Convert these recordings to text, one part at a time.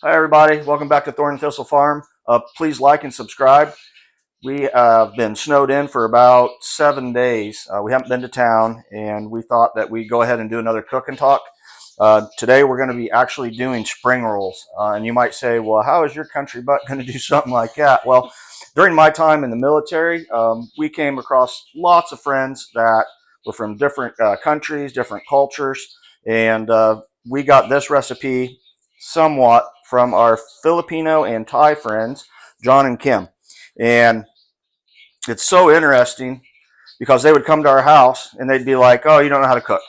Hi, everybody. Welcome back to Thorn and Thistle Farm. Please like and subscribe. We have been snowed in for about 7 days. We haven't been to town, and we thought that we'd go ahead and do another cook and talk. Today, we're going to be actually doing spring rolls. And you might say, well, how is your country butt going to do something like that? Well, during my time in the military, we came across lots of friends that were from different countries, different cultures, and we got this recipe somewhat from our Filipino and Thai friends, John and Kim. And it's so interesting because they would come to our house and they'd be like, "Oh, you don't know how to cook.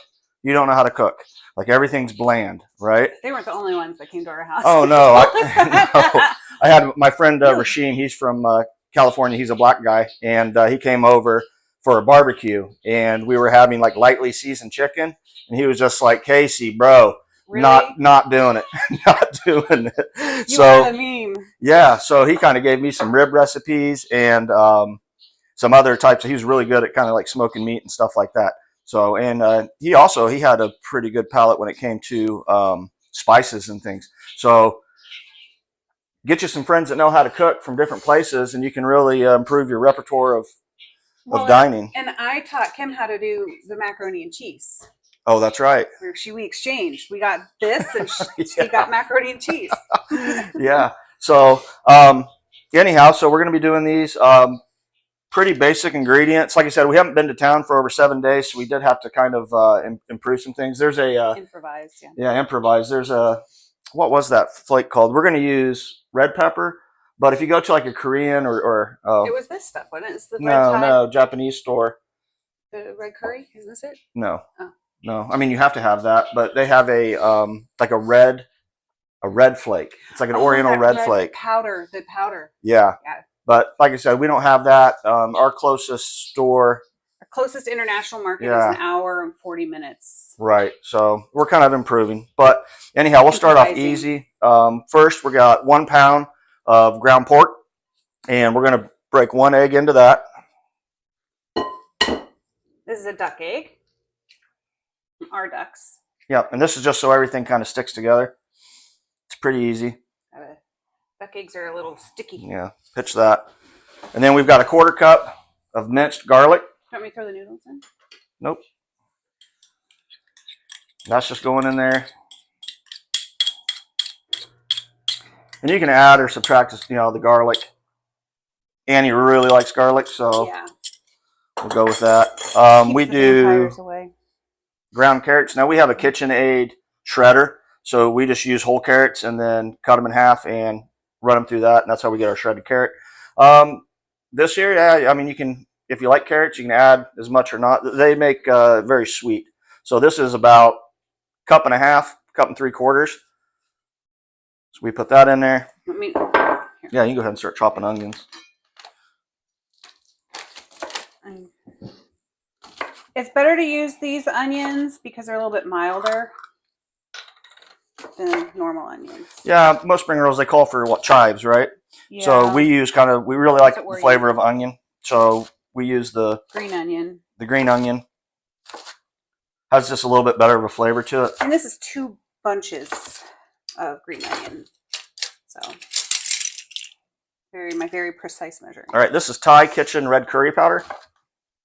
You don't know how to cook. Like everything's bland, right?" They weren't the only ones that came to our house. Oh no, no. I had my friend Rashim. He's from California. He's a black guy, and he came over for a barbecue, and we were having like lightly seasoned chicken, and he was just like, "Casey, bro, Really? not doing it, not doing it." You are the meme. Yeah, so he kind of gave me some rib recipes and some other types. He was really good at kind of like smoking meat and stuff like that. So, and he had a pretty good palate when it came to spices and things. So, get you some friends that know how to cook from different places, and you can really improve your repertoire of dining. And I taught Kim how to do the macaroni and cheese. Oh, that's right. We exchanged. We got this, and she got macaroni and cheese. Yeah. So, anyhow, so we're going to be doing these pretty basic ingredients. Like I said, we haven't been to town for over 7 days, so we did have to kind of improve some things. There's a improvise. Yeah, improvise. There's a, what was that flake called? We're going to use red pepper, but if you go to like a Korean or it was this stuff, wasn't it? It's the no Japanese store. The red curry, isn't this it? No. Oh. No, I mean you have to have that, but they have a like a red flake. It's like an Oriental red flake powder. The powder. Yeah. But like I said, we don't have that. Our closest store, our closest international market is an hour and 40 minutes. Right. So we're kind of improving. But anyhow, we'll start off easy. First, we got 1 pound of ground pork, and we're going to break 1 egg into that. This is a duck egg. Our ducks. Yep, and this is just so everything kind of sticks together. It's pretty easy. Duck eggs are a little sticky. Yeah, pitch that. And then we've got a 1/4 cup of minced garlic. Want me to throw the noodles in? Nope. That's just going in there. And you can add or subtract, the garlic. Annie really likes garlic, so yeah, we'll go with that. We do ground carrots. Now we have a KitchenAid shredder, so we just use whole carrots and then cut them in half and run them through that, and that's how we get our shredded carrot. This here, yeah, I mean, you can, if you like carrots, you can add as much or not. They make very sweet. So this is about 1.5 cups, 1 3/4 cups. So we put that in there. Yeah, you can go ahead and start chopping onions. It's better to use these onions because they're a little bit milder than normal onions. Yeah, most spring rolls, they call for chives, right? Yeah. So we use we really like the flavor of onion. So we use the green onion. The green onion has just a little bit better of a flavor to it. And this is 2 bunches of green onion. So my very precise measuring. All right, this is Thai Kitchen red curry powder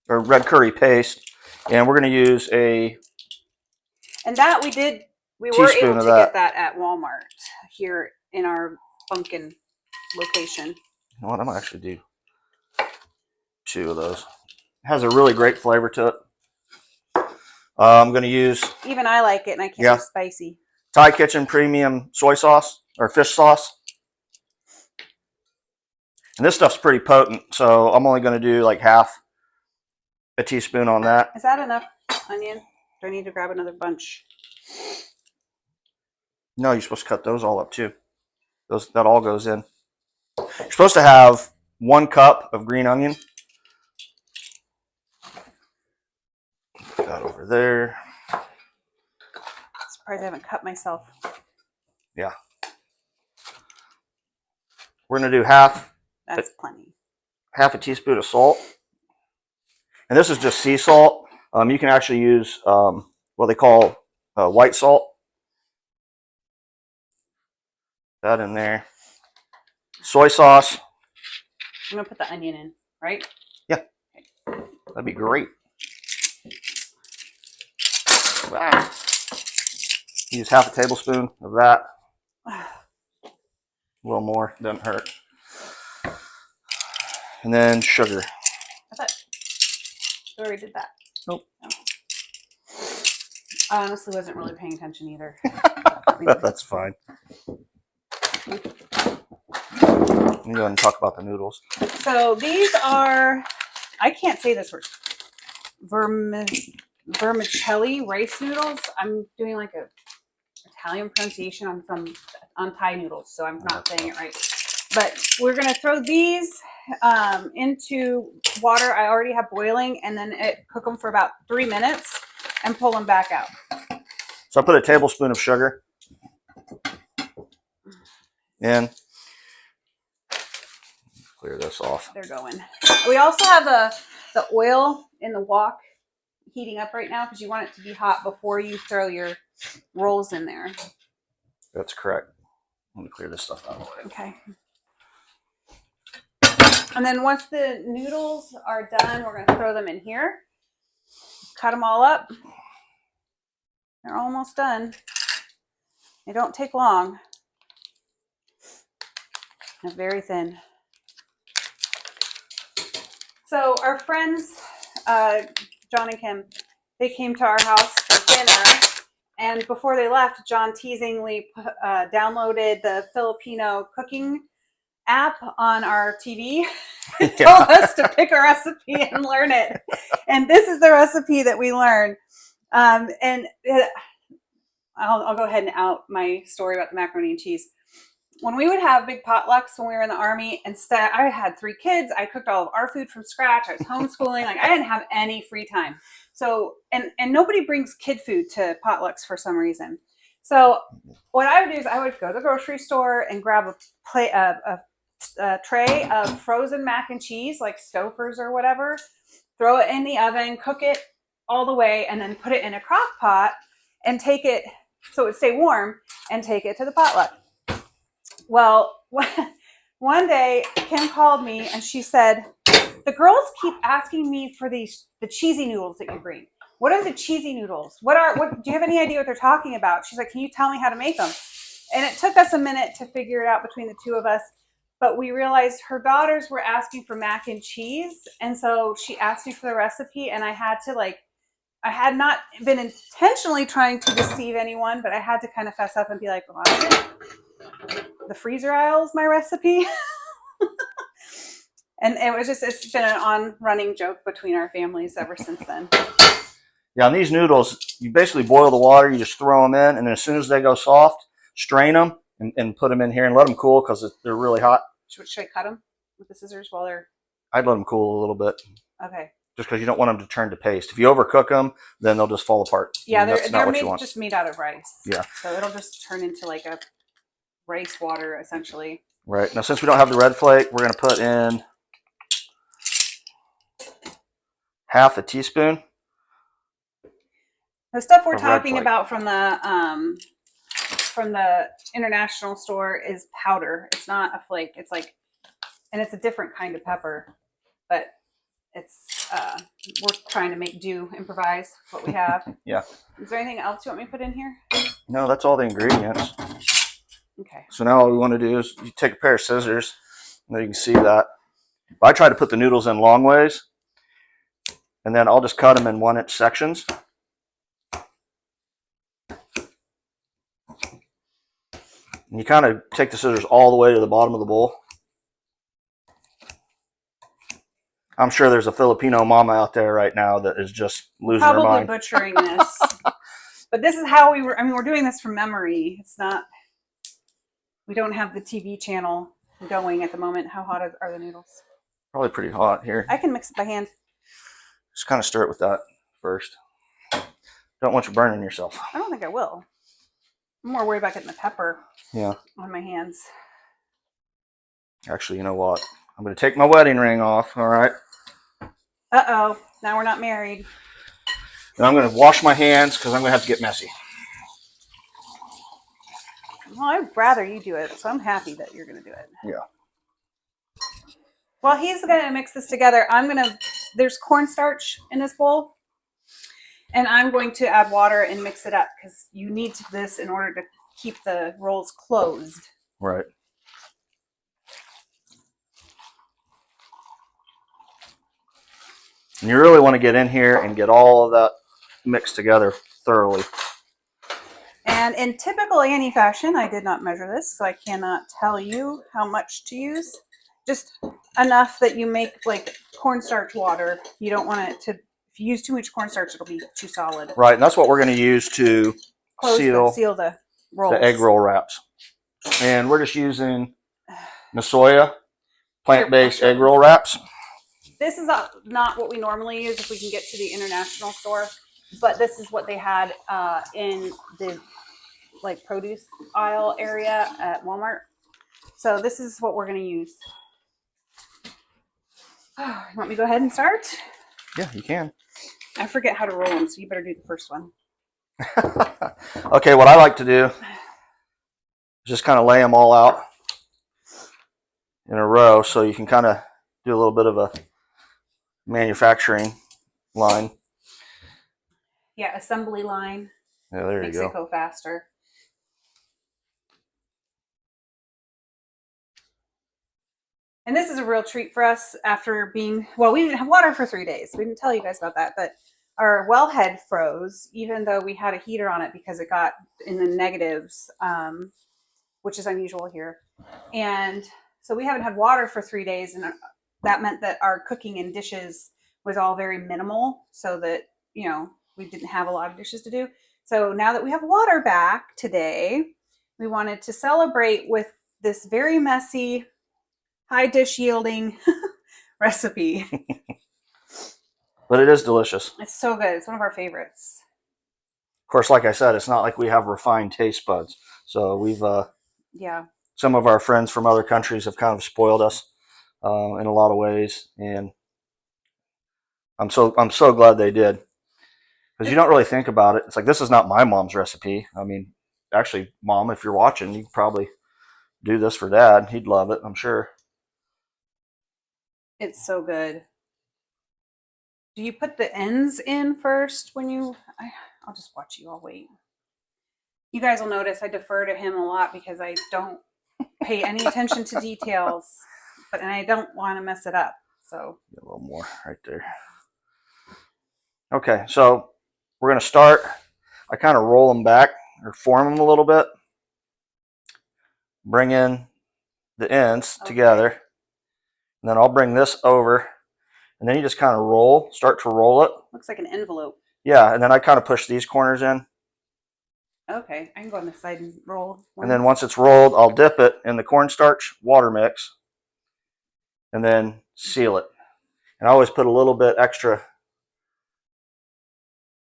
or red curry paste. And we're going to use and that we were able to get that at Walmart here in our Bumpkin location. You know what? I'm going to actually do 2 of those. It has a really great flavor to it. I'm going to use... Even I like it, and I can't be spicy. Thai Kitchen premium soy sauce or fish sauce. And this stuff's pretty potent, so I'm only going to do like half a teaspoon on that. Is that enough onion? Do I need to grab another bunch? No, you're supposed to cut those all up too. That all goes in. You're supposed to have 1 cup of green onion. Put that over there. Surprised I haven't cut myself. Yeah. We're going to do half. That's plenty. Half a teaspoon of salt. And this is just sea salt. You can actually use what they call white salt. that in there. Soy sauce. I'm gonna put the onion in, right? Yeah, that'd be great. Wow. Use half a tablespoon of that. A little more, doesn't hurt. And then sugar. I thought we already did that. Nope. No. I honestly wasn't really paying attention either. That's fine. Let me go ahead and talk about the noodles. So these are, I can't say this word, vermicelli rice noodles. I'm doing like a Italian pronunciation on Thai noodles, so I'm not saying it right. But we're gonna throw these into water I already have boiling, and then cook them for about 3 minutes and pull them back out. So I put a tablespoon of sugar in. Clear this off. They're going. We also have the oil in the wok heating up right now because you want it to be hot before you throw your rolls in there. That's correct. Let me clear this stuff out of the way. Okay. And then once the noodles are done, we're going to throw them in here. Cut them all up. They're almost done. They don't take long. They're very thin. So our friends, John and Kim, they came to our house for dinner. And before they left, John teasingly downloaded the Filipino cooking app on our TV. Told us to pick a recipe and learn it. And this is the recipe that we learned. And I'll go ahead and out my story about the macaroni and cheese. When we would have big potlucks when we were in the Army, instead, I had 3 kids. I cooked all of our food from scratch. I was homeschooling. Like, I didn't have any free time. So, and nobody brings kid food to potlucks for some reason. So what I would do is I would go to the grocery store and grab a tray of frozen mac and cheese, like Stouffer's or whatever, throw it in the oven, cook it all the way, and then put it in a crock pot and take it so it would stay warm and take it to the potluck. Well, one day Kim called me and she said, the girls keep asking me for the cheesy noodles that you bring. What are the cheesy noodles? What do you have any idea what they're talking about? She's like, can you tell me how to make them? And it took us a minute to figure it out between the two of us, but we realized her daughters were asking for mac and cheese. And so she asked me for the recipe, and I had not been intentionally trying to deceive anyone, but I had to kind of fess up and be like, well, the freezer aisle is my recipe. And it's been an on-running joke between our families ever since then. Yeah, on these noodles, you basically boil the water, you just throw them in, and then as soon as they go soft, strain them and put them in here and let them cool because they're really hot. Should I cut them with the scissors while they're... I'd let them cool a little bit. Okay. Just because you don't want them to turn to paste. If you overcook them, then they'll just fall apart. Yeah, they're just made out of rice. Yeah. So it'll just turn into like a rice water, essentially. Right. Now, since we don't have the red flake, we're going to put in half a teaspoon. The stuff we're talking about from the international store is powder. It's not a flake. It's like, and it's a different kind of pepper, but it's we're trying to make do, improvise what we have. Yeah. Is there anything else you want me to put in here? No, that's all the ingredients. Okay. So now all we want to do is you take a pair of scissors, and then you can see that. I try to put the noodles in long ways, and then I'll just cut them in 1-inch sections. And you kind of take the scissors all the way to the bottom of the bowl. I'm sure there's a Filipino mama out there right now that is just losing her mind. Probably butchering this. But this is how we're doing this from memory. It's not, we don't have the TV channel going at the moment. How hot are the noodles? Probably pretty hot here. I can mix it by hand. Just kind of stir it with that first. Don't want you burning yourself. I don't think I will. I'm more worried about getting the pepper on my hands. Actually, you know what? I'm going to take my wedding ring off, all right? Uh-oh. Now we're not married. And I'm going to wash my hands because I'm going to have to get messy. Well, I'd rather you do it, so I'm happy that you're going to do it. Yeah. Well, he's going to mix this together. There's cornstarch in this bowl, and I'm going to add water and mix it up because you need this in order to keep the rolls closed. Right. And you really want to get in here and get all of that mixed together thoroughly. And in typical Annie fashion, I did not measure this, so I cannot tell you how much to use. Just enough that you make like cornstarch water. You don't want it to, if you use too much cornstarch, it'll be too solid. Right, and that's what we're going to use to seal the rolls. the egg roll wraps. And we're just using Nasoya plant-based egg roll wraps. This is not what we normally use if we can get to the international store, but this is what they had in the like produce aisle area at Walmart. So this is what we're going to use. You want me to go ahead and start? Yeah, you can. I forget how to roll them, so you better do the first one. Okay, what I like to do is just kind of lay them all out in a row so you can kind of do a little bit of a manufacturing line. Yeah, assembly line. Yeah, there you Makes go. it go faster. And this is a real treat for us after we didn't have water for 3 days. We didn't tell you guys about that, but our wellhead froze, even though we had a heater on it because it got in the negatives, which is unusual here. And so we haven't had water for 3 days, and that meant that our cooking and dishes was all very minimal, so that, we didn't have a lot of dishes to do. So now that we have water back today, we wanted to celebrate with this very messy, high dish yielding recipe. But it is delicious. It's so good. It's one of our favorites. Of course, like I said, it's not like we have refined taste buds. So we've some of our friends from other countries have kind of spoiled us in a lot of ways, and I'm so glad they did, because you don't really think about it. It's like, this is not my mom's recipe. I mean, actually, Mom, if you're watching, you could probably do this for Dad. He'd love it, I'm sure. It's so good. Do you put the ends in first when you? I'll just watch you. I'll wait. You guys will notice I defer to him a lot because I don't pay any attention to details, and I don't want to mess it up. So get a little more right there. Okay, so we're going to start. I kind of roll them back or form them a little bit. Bring in the ends together. And then I'll bring this over. And then you just kind of start to roll it. Looks like an envelope. Yeah, and then I kind of push these corners in. Okay, I can go on the side and roll. And then once it's rolled, I'll dip it in the cornstarch water mix. And then seal it. And I always put a little bit extra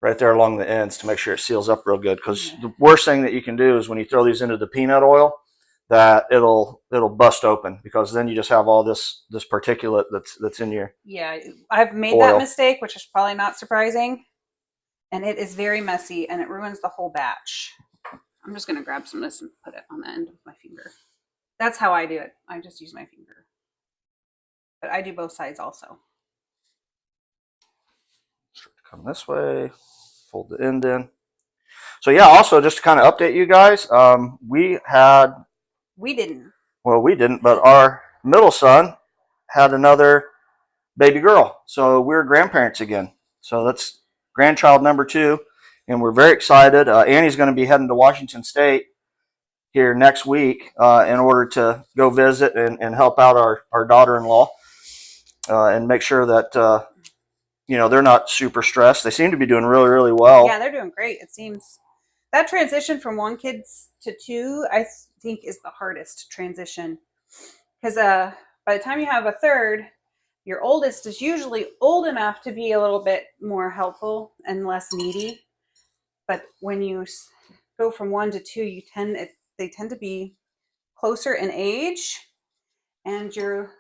right there along the ends to make sure it seals up real good. Because the worst thing that you can do is when you throw these into the peanut oil, that it'll bust open, because then you just have all this particulate that's in your I've made oil. That mistake, which is probably not surprising, and it is very messy and it ruins the whole batch. I'm just gonna grab some of this and put it on the end of my finger. That's how I do it. I just use my finger, but I do both sides also. Come this way, fold the end in. So yeah, also just to kind of update you guys, we didn't, but our middle son had another baby girl. So we're grandparents again. So that's grandchild number 2, and we're very excited. Annie's going to be heading to Washington State here next week in order to go visit and help out our daughter-in-law and make sure that they're not super stressed. They seem to be doing really, really well. Yeah, they're doing great. It seems that transition from 1 kid to 2, I think, is the hardest transition, because by the time you have a third, your oldest is usually old enough to be a little bit more helpful and less needy. But when you go from 1 to 2, they tend to be closer in age, and your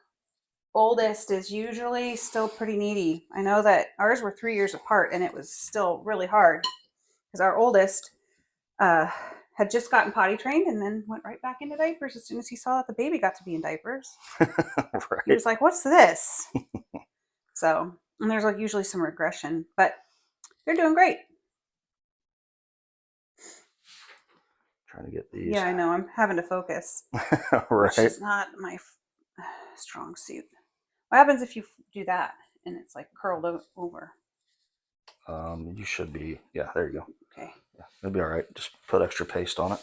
oldest is usually still pretty needy. I know that ours were 3 years apart, and it was still really hard because our oldest had just gotten potty trained and then went right back into diapers as soon as he saw that the baby got to be in diapers. He Right. was like, "What's this?" So, and there's like usually some regression, but they're doing great. Trying to get these. Yeah, I know. I'm having to focus, which Right. is not my strong suit. What happens if you do that and it's like curled over? You should be. Yeah, there you go. Okay. Yeah, it'll be all right. Just put extra paste on it.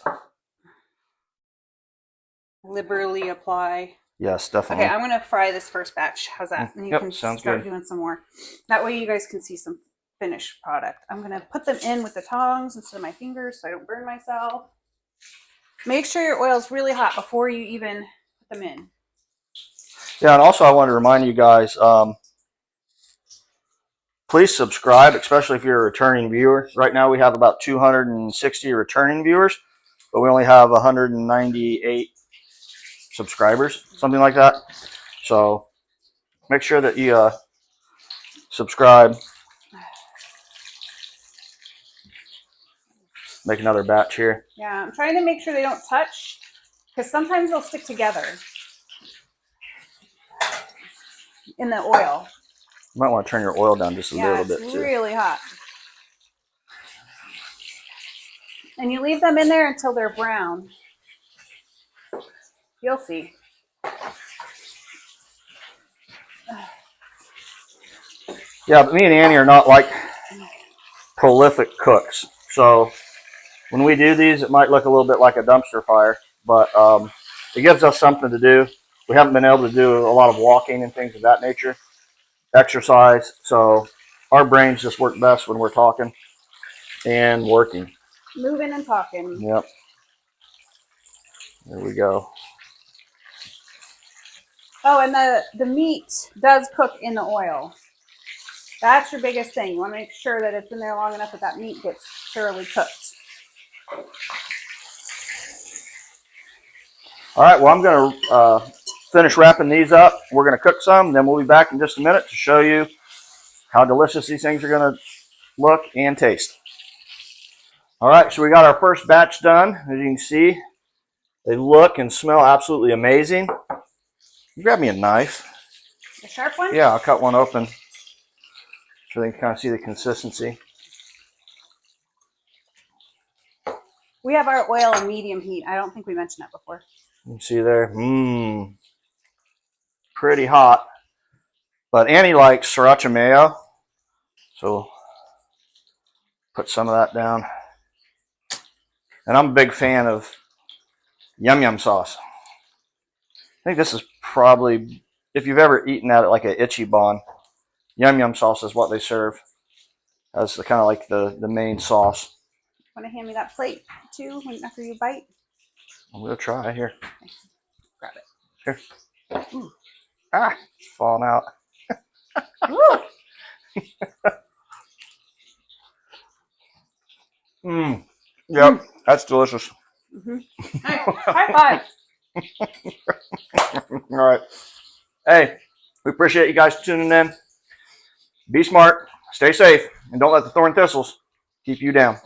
Liberally apply. Yes, definitely. Okay, I'm gonna fry this first batch. How's that? And you Yep, can sounds start good. doing some more. That way you guys can see some finished product. I'm gonna put them in with the tongs instead of my fingers so I don't burn myself. Make sure your oil's really hot before you even put them in. Yeah, and also I wanted to remind you guys, please subscribe, especially if you're a returning viewer. Right now we have about 260 returning viewers, but we only have 198 subscribers, something like that. So make sure that you subscribe. Make another batch here. Yeah, I'm trying to make sure they don't touch because sometimes they'll stick together in the oil. You might want to turn your oil down just a Yeah, little bit it's too. really hot. And you leave them in there until they're brown. You'll see. Yeah, but me and Annie are not like prolific cooks. So when we do these, it might look a little bit like a dumpster fire, but it gives us something to do. We haven't been able to do a lot of walking and things of that nature, exercise. So our brains just work best when we're talking and working. Moving and talking. Yep. There we go. Oh, and the meat does cook in the oil. That's your biggest thing. You want to make sure that it's in there long enough that meat gets thoroughly cooked. All right, well, I'm going to finish wrapping these up. We're going to cook some, then we'll be back in just a minute to show you how delicious these things are going to look and taste. All right, so we got our first batch done. As you can see, they look and smell absolutely amazing. Grab me a knife. The sharp one? Yeah, I'll cut one open so they can kind of see the consistency. We have our oil in medium heat. I don't think we mentioned that before. You can see there, pretty hot. But Annie likes sriracha mayo, so put some of that down. And I'm a big fan of yum yum sauce. I think this is probably, if you've ever eaten at like a Ichiban, yum yum sauce is what they serve as the kind of like the main sauce. Want to hand me that plate too after you bite? I'm gonna try here. Okay. Grab it. Here. Ooh. Ah, it's falling out. Yep, that's delicious. Mm-hmm. High five. All right. Hey, we appreciate you guys tuning in. Be smart, stay safe, and don't let the thorn thistles keep you down.